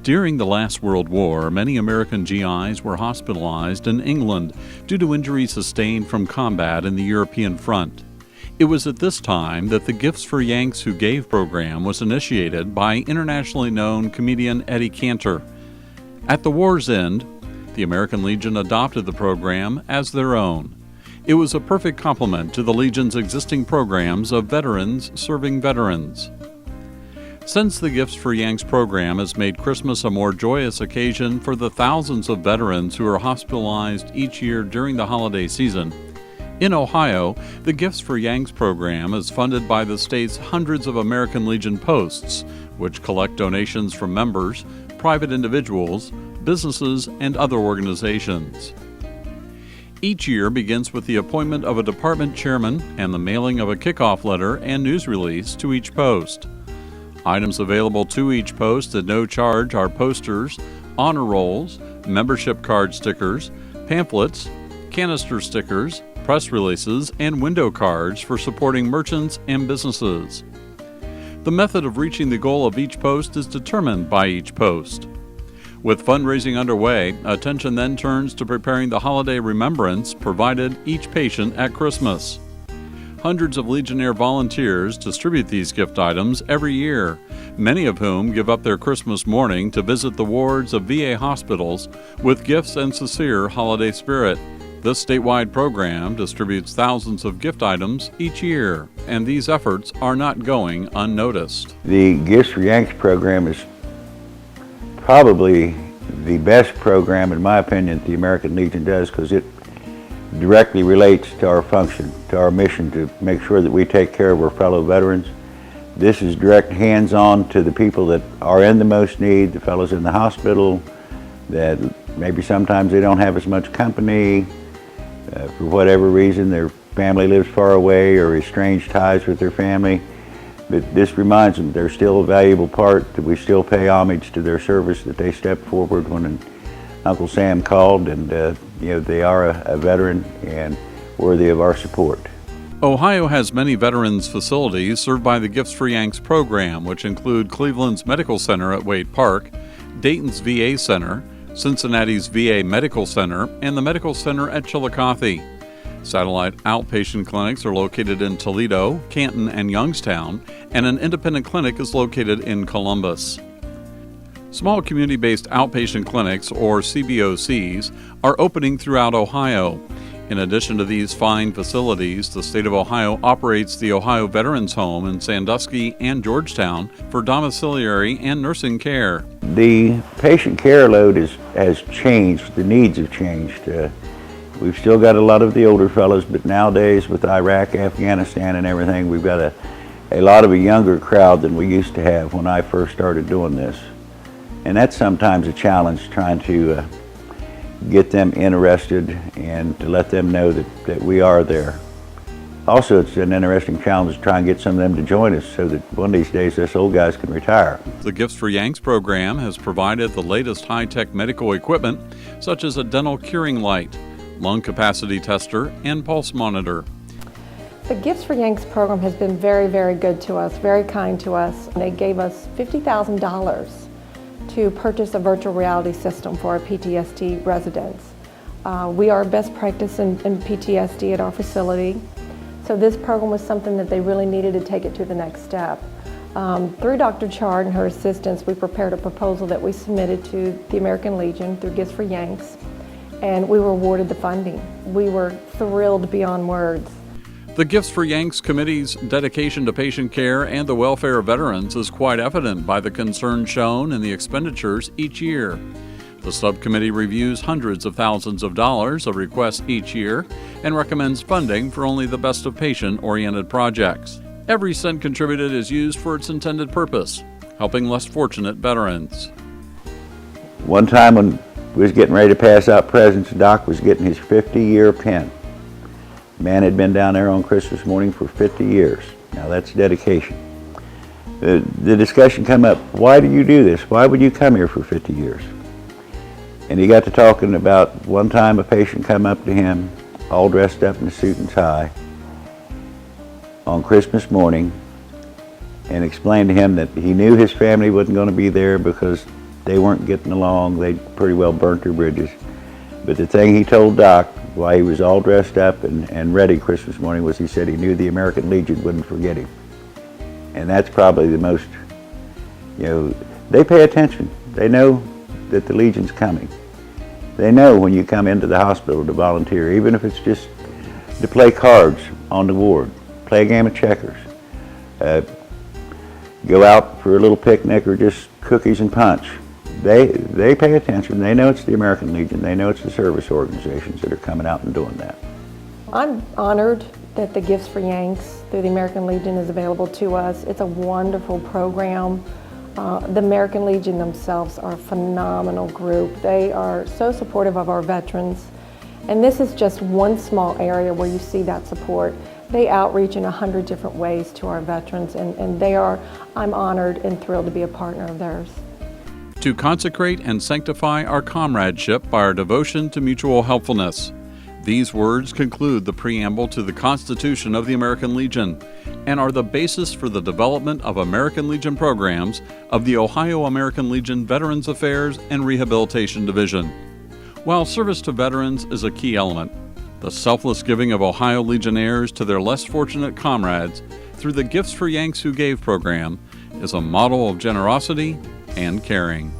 During the last World War, many American GIs were hospitalized in England due to injuries sustained from combat in the European front. It was at this time that the Gifts for Yanks Who Gave program was initiated by internationally known comedian Eddie Cantor. At the war's end, the American Legion adopted the program as their own. It was a perfect complement to the Legion's existing programs of veterans serving veterans. Since the Gifts for Yanks program has made Christmas a more joyous occasion for the thousands of veterans who are hospitalized each year during the holiday season, in Ohio, the Gifts for Yanks program is funded by the state's hundreds of American Legion posts, which collect donations from members, private individuals, businesses, and other organizations. Each year begins with the appointment of a department chairman and the mailing of a kickoff letter and news release to each post. Items available to each post at no charge are posters, honor rolls, membership card stickers, pamphlets, canister stickers, press releases, and window cards for supporting merchants and businesses. The method of reaching the goal of each post is determined by each post. With fundraising underway, attention then turns to preparing the holiday remembrance provided each patient at Christmas. Hundreds of Legionnaire volunteers distribute these gift items every year, many of whom give up their Christmas morning to visit the wards of VA hospitals with gifts and sincere holiday spirit. This statewide program distributes thousands of gift items each year, and these efforts are not going unnoticed. The Gifts for Yanks program is probably the best program, in my opinion, that the American Legion does, because it directly relates to our function, to our mission to make sure that we take care of our fellow veterans. This is direct hands-on to the people that are in the most need, the fellows in the hospital, that maybe sometimes they don't have as much company, for whatever reason, their family lives far away or estranged ties with their family. But this reminds them they're still a valuable part, that we still pay homage to their service, that they stepped forward when Uncle Sam called, and they are a veteran and worthy of our support. Ohio has many veterans facilities served by the Gifts for Yanks program, which include Cleveland's Medical Center at Wade Park, Dayton's VA Center, Cincinnati's VA Medical Center, and the Medical Center at Chillicothe. Satellite outpatient clinics are located in Toledo, Canton, and Youngstown, and an independent clinic is located in Columbus. Small community-based outpatient clinics, or CBOCs, are opening throughout Ohio. In addition to these fine facilities, the state of Ohio operates the Ohio Veterans Home in Sandusky and Georgetown for domiciliary and nursing care. The patient care load has changed. The needs have changed. We've still got a lot of the older fellows, but nowadays with Iraq, Afghanistan, and everything, we've got a lot of a younger crowd than we used to have when I first started doing this. And that's sometimes a challenge, trying to get them interested and to let them know that we are there. Also, it's an interesting challenge to try and get some of them to join us so that one of these days us old guys can retire. The Gifts for Yanks program has provided the latest high-tech medical equipment, such as a dental curing light, lung capacity tester, and pulse monitor. The Gifts for Yanks program has been very, very good to us, very kind to us. They gave us $50,000 to purchase a virtual reality system for our PTSD residents. We are best practice in PTSD at our facility, so this program was something that they really needed to take it to the next step. Through Dr. Chard and her assistants, we prepared a proposal that we submitted to the American Legion through Gifts for Yanks, and we were awarded the funding. We were thrilled beyond words. The Gifts for Yanks Committee's dedication to patient care and the welfare of veterans is quite evident by the concern shown in the expenditures each year. The subcommittee reviews hundreds of thousands of dollars of requests each year and recommends funding for only the best of patient-oriented projects. Every cent contributed is used for its intended purpose, helping less fortunate veterans. One time when we was getting ready to pass out presents, Doc was getting his 50-year pin. The man had been down there on Christmas morning for 50 years. Now that's dedication. The discussion came up, why do you do this? Why would you come here for 50 years? And he got to talking about one time a patient come up to him, all dressed up in a suit and tie, on Christmas morning, and explained to him that he knew his family wasn't going to be there because they weren't getting along. They pretty well burnt their bridges. But the thing he told Doc while he was all dressed up and ready Christmas morning was he said he knew the American Legion wouldn't forget him. And that's probably the most, they pay attention. They know that the Legion's coming. They know when you come into the hospital to volunteer, even if it's just to play cards on the ward, play a game of checkers, go out for a little picnic or just cookies and punch. They pay attention. They know it's the American Legion. They know it's the service organizations that are coming out and doing that. I'm honored that the Gifts for Yanks through the American Legion is available to us. It's a wonderful program. The American Legion themselves are a phenomenal group. They are so supportive of our veterans. And this is just one small area where you see that support. They outreach in 100 different ways to our veterans, and I'm honored and thrilled to be a partner of theirs. To consecrate and sanctify our comradeship by our devotion to mutual helpfulness. These words conclude the preamble to the Constitution of the American Legion and are the basis for the development of American Legion programs of the Ohio American Legion Veterans Affairs and Rehabilitation Division. While service to veterans is a key element, the selfless giving of Ohio Legionnaires to their less fortunate comrades through the Gifts for Yanks Who Gave program is a model of generosity and caring.